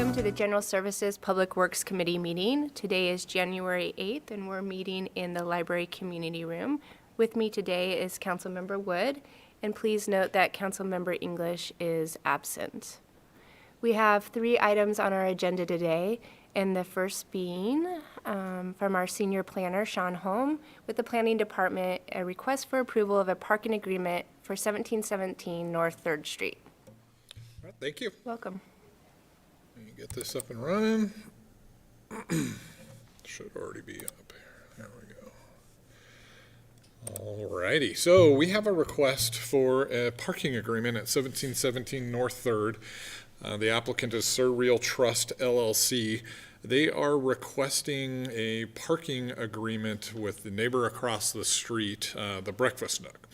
Welcome to the General Services Public Works Committee meeting. Today is January 8th, and we're meeting in the Library Community Room. With me today is Councilmember Wood, and please note that Councilmember English is absent. We have 3 items on our agenda today, and the first being from our senior planner, Sean Holm, with the Planning Department, a request for approval of a parking agreement for 1717 North 3rd Street. All right, thank you. Welcome. Let me get this up and running. Should already be up here. There we go. All righty. So we have a request for a parking agreement at 1717 North 3rd. The applicant is Sir Real Trust LLC. They are requesting a parking agreement with the neighbor across the street, the Breakfast Nook.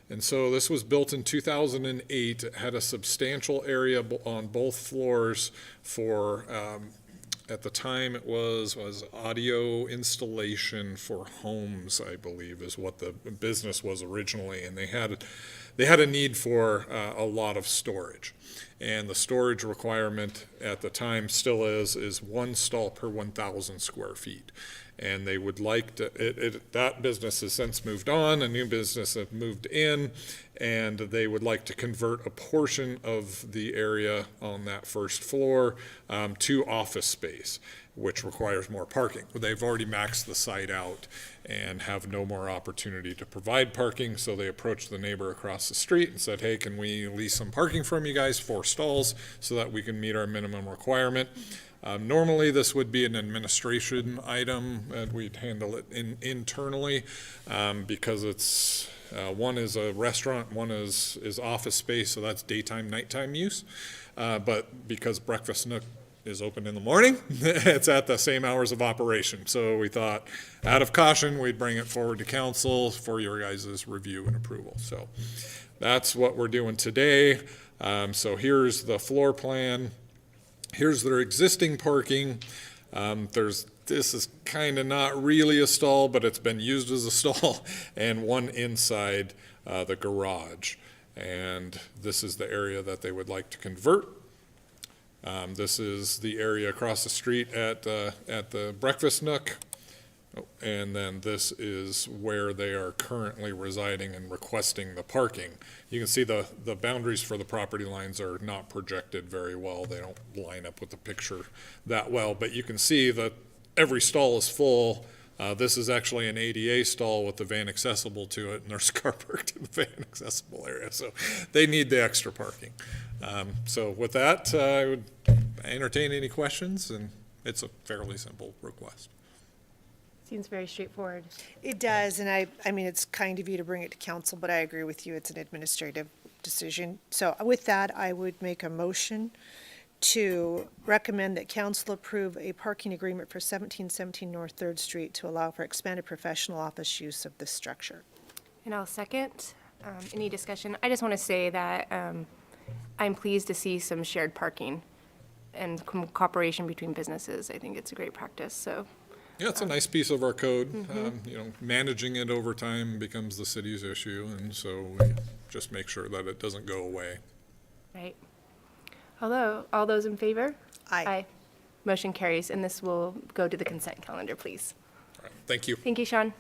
And so this was built in 2008. It had a substantial area on both floors for, at the time it was audio installation for homes, I believe, is what the business was originally. And they had a need for a lot of storage. And the storage requirement at the time still is 1 stall per 1,000 square feet. And they would like to, that business has since moved on, a new business has moved in, and they would like to convert a portion of the area on that first floor to office space, which requires more parking. They've already maxed the site out and have no more opportunity to provide parking, so they approached the neighbor across the street and said, hey, can we lease some parking from you guys, 4 stalls, so that we can meet our minimum requirement. Normally, this would be an administration item, and we'd handle it internally because it's one is a restaurant, one is office space, so that's daytime, nighttime use. But because Breakfast Nook is open in the morning, it's at the same hours of operation. So we thought, out of caution, we'd bring it forward to council for your guys' review and approval. So that's what we're doing today. So here's the floor plan. Here's their existing parking. This is kind of not really a stall, but it's been used as a stall, and one inside the garage. And this is the area that they would like to convert. This is the area across the street at the Breakfast Nook. And then this is where they are currently residing and requesting the parking. You can see the boundaries for the property lines are not projected very well. They don't line up with the picture that well, but you can see that every stall is full. This is actually an ADA stall with the van accessible to it, and there's car parked in the van accessible area, so they need the extra parking. So with that, I would entertain any questions, and it's a fairly simple request. Seems very straightforward. It does, and I mean, it's kind of you to bring it to council, but I agree with you, it's an administrative decision. So with that, I would make a motion to recommend that council approve a parking agreement for 1717 North 3rd Street to allow for expanded professional office use of this structure. And I'll second. Any discussion? I just want to say that I'm pleased to see some shared parking and cooperation between businesses. I think it's a great practice, so. Yeah, it's a nice piece of our code. Managing it over time becomes the city's issue, and so we just make sure that it doesn't go away. Right. Hello, all those in favor? Aye. Motion carries, and this will go to the consent calendar, please. All right, thank you. Thank you, Sean.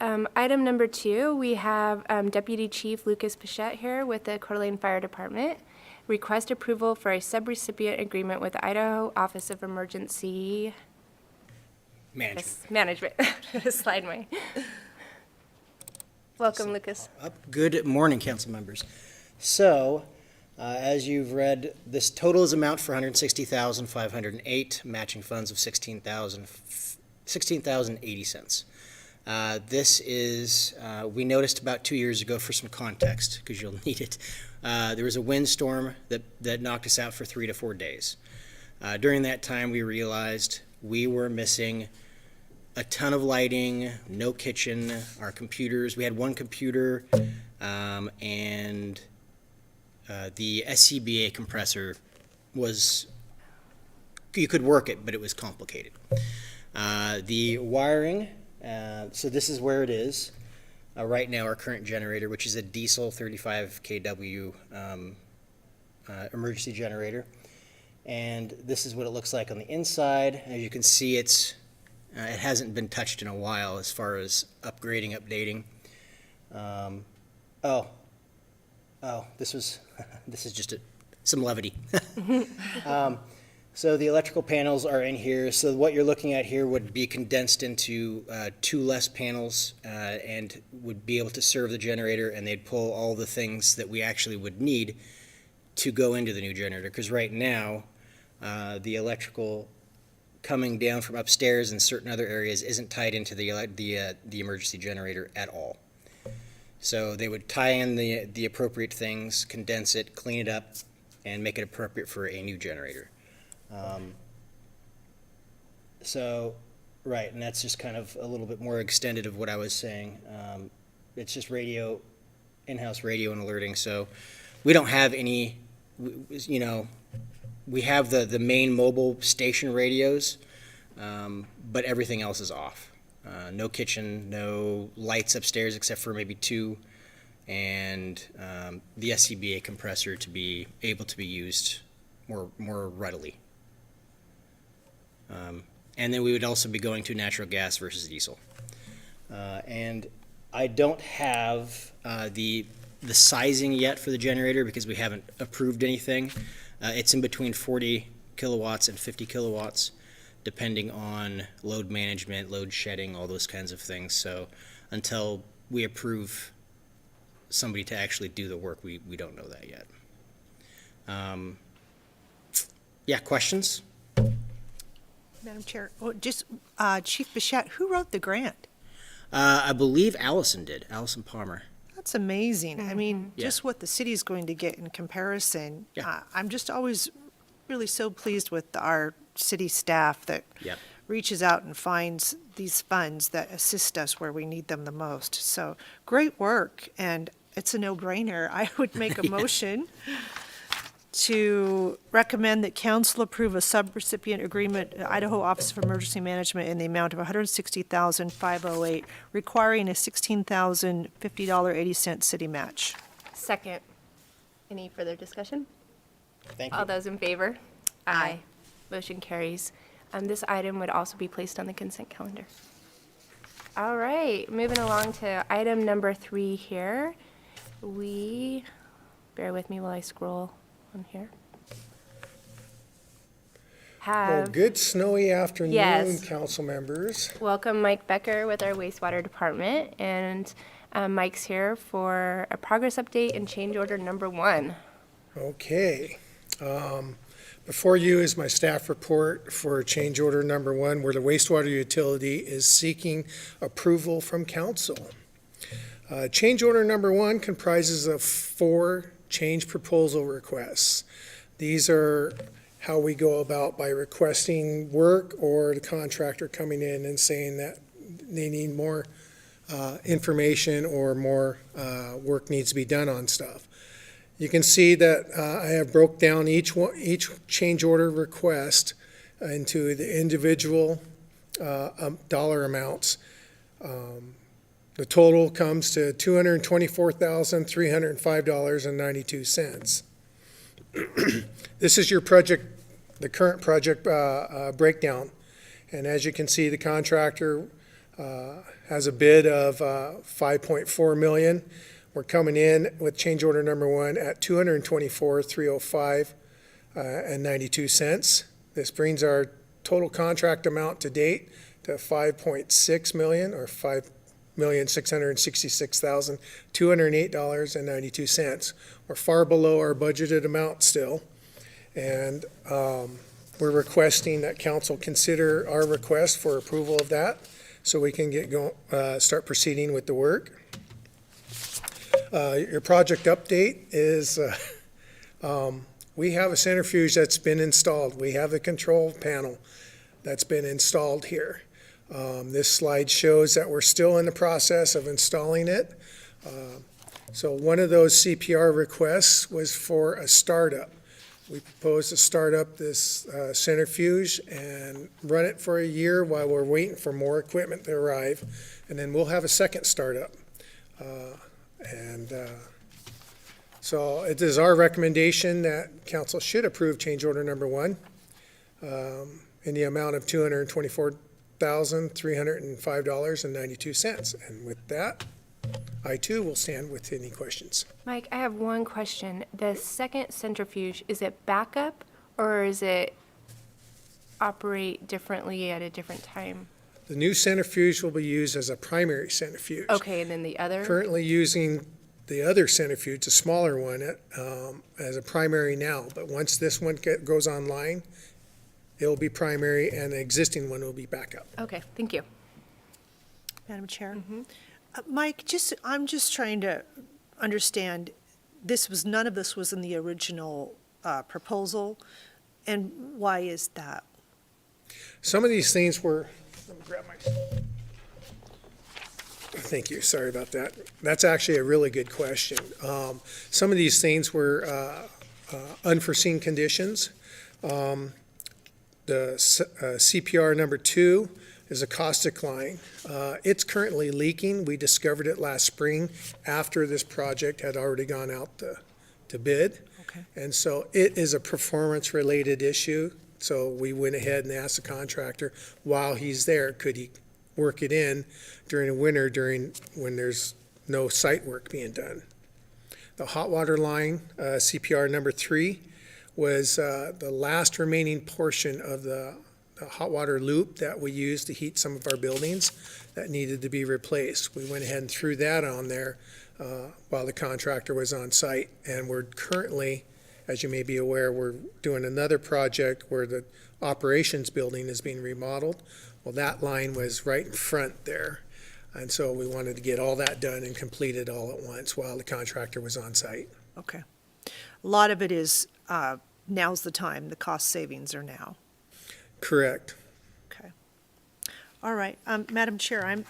Item number 2, we have Deputy Chief Lucas Pichette here with the Coeur d'Alene Fire Department. Request approval for a subrecipient agreement with the Idaho Office of Emergency Management. Slide my. Welcome, Lucas. Good morning, council members. So, as you've read, this total is amount for $160,508, matching funds of $16,080. This is, we noticed about 2 years ago, for some context, because you'll need it, there was a windstorm that knocked us out for 3 to 4 days. During that time, we realized we were missing a ton of lighting, no kitchen, our computers. We had one computer, and the SCBA compressor was, you could work it, but it was complicated. The wiring, so this is where it is. Right now, our current generator, which is a diesel 35 kW emergency generator. And this is what it looks like on the inside. As you can see, it hasn't been touched in a while as far as upgrading, updating. This is just some levity. So the electrical panels are in here. So what you're looking at here would be condensed into 2 less panels and would be able to serve the generator, and they'd pull all the things that we actually would need to go into the new generator. Because right now, the electrical coming down from upstairs and certain other areas isn't tied into the emergency generator at all. So they would tie in the appropriate things, condense it, clean it up, and make it appropriate for a new generator. Right, and that's just kind of a little bit more extended of what I was saying. It's just radio, in-house radio and alerting. So we don't have any, we have the main mobile station radios, but everything else is off. No kitchen, no lights upstairs except for maybe 2, and the SCBA compressor to be able to be used more readily. And then we would also be going to natural gas versus diesel. And I don't have the sizing yet for the generator because we haven't approved anything. It's in between 40 kilowatts and 50 kilowatts, depending on load management, load shedding, all those kinds of things. So until we approve somebody to actually do the work, we don't know that yet. Yeah, questions? Madam Chair, Chief Bichette, who wrote the grant? I believe Allison did, Allison Palmer. That's amazing. I mean, Yeah. just what the city's going to get in comparison. Yeah. I'm just always really so pleased with our city staff that Yep. reaches out and finds these funds that assist us where we need them the most. So great work, and it's a no-brainer. I would make a motion to recommend that council approve a subrecipient agreement, Idaho Office of Emergency Management, in the amount of $160,508, requiring a $16,050.80 city match. Second. Any further discussion? Thank you. All those in favor? Aye. Motion carries. This item would also be placed on the consent calendar. All right, moving along to item number 3 here. Bear with me while I scroll on here. Well, good snowy afternoon, Yes. council members. Welcome Mike Becker with our wastewater department, and Mike's here for a progress update and change order number 1. Okay. Before you is my staff report for change order number 1, where the wastewater utility is seeking approval from council. Change order number 1 comprises of 4 change proposal requests. These are how we go about by requesting work or the contractor coming in and saying that they need more information or more work needs to be done on stuff. You can see that I have broke down each change order request into the individual dollar amounts. The total comes to $224,305.92. This is your project, the current project breakdown. And as you can see, the contractor has a bid of $5.4 million. We're coming in with change order number 1 at $224,305.92. This brings our total contract amount to date to $5.6 million, or $5,666,208.92. We're far below our budgeted amount still, and we're requesting that council consider our request for approval of that so we can start proceeding with the work. Your project update is we have a centrifuge that's been installed. We have a control panel that's been installed here. This slide shows that we're still in the process of installing it. So one of those CPR requests was for a startup. We proposed to start up this centrifuge and run it for a year while we're waiting for more equipment to arrive, and then we'll have a second startup. So it is our recommendation that council should approve change order number 1 in the amount of $224,305.92. And with that, I too will stand with any questions. Mike, I have one question. The second centrifuge, is it backup or is it operate differently at a different time? The new centrifuge will be used as a primary centrifuge. Okay, and then the other? Currently using the other centrifuge, a smaller one, as a primary now. But once this one goes online, it'll be primary and the existing one will be backup. Okay, thank you. Madam Chair? Mike, I'm just trying to understand, none of this was in the original proposal, and why is that? Some of these things were, let me grab my, thank you, sorry about that. That's actually a really good question. Some of these things were unforeseen conditions. The CPR number 2 is a caustic line. It's currently leaking. We discovered it last spring after this project had already gone out to bid. Okay. And so it is a performance-related issue. So we went ahead and asked the contractor, while he's there, could he work it in during the winter when there's no site work being done. The hot water line, CPR number 3, was the last remaining portion of the hot water loop that we used to heat some of our buildings that needed to be replaced. We went ahead and threw that on there while the contractor was on site. And we're currently, as you may be aware, we're doing another project where the operations building is being remodeled. Well, that line was right in front there. And so we wanted to get all that done and completed all at once while the contractor was on site. Okay. A lot of it is, now's the time, the cost savings are now. Correct. Okay. All right. Madam Chair, I'm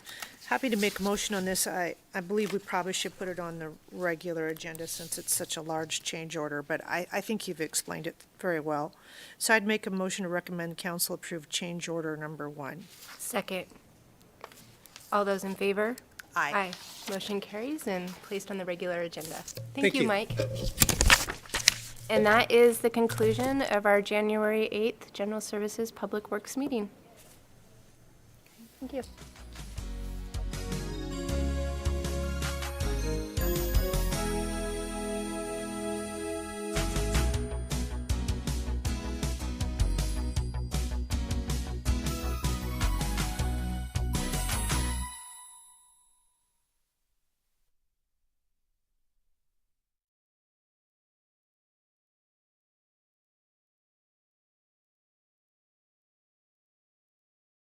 happy to make a motion on this. I believe we probably should put it on the regular agenda since it's such a large change order, but I think you've explained it very well. So I'd make a motion to recommend council approve change order number 1. Second. All those in favor? Aye. Motion carries and placed on the regular agenda. Thank you. Mike. And that is the conclusion of our January 8th General Services Public Works meeting. Thank you.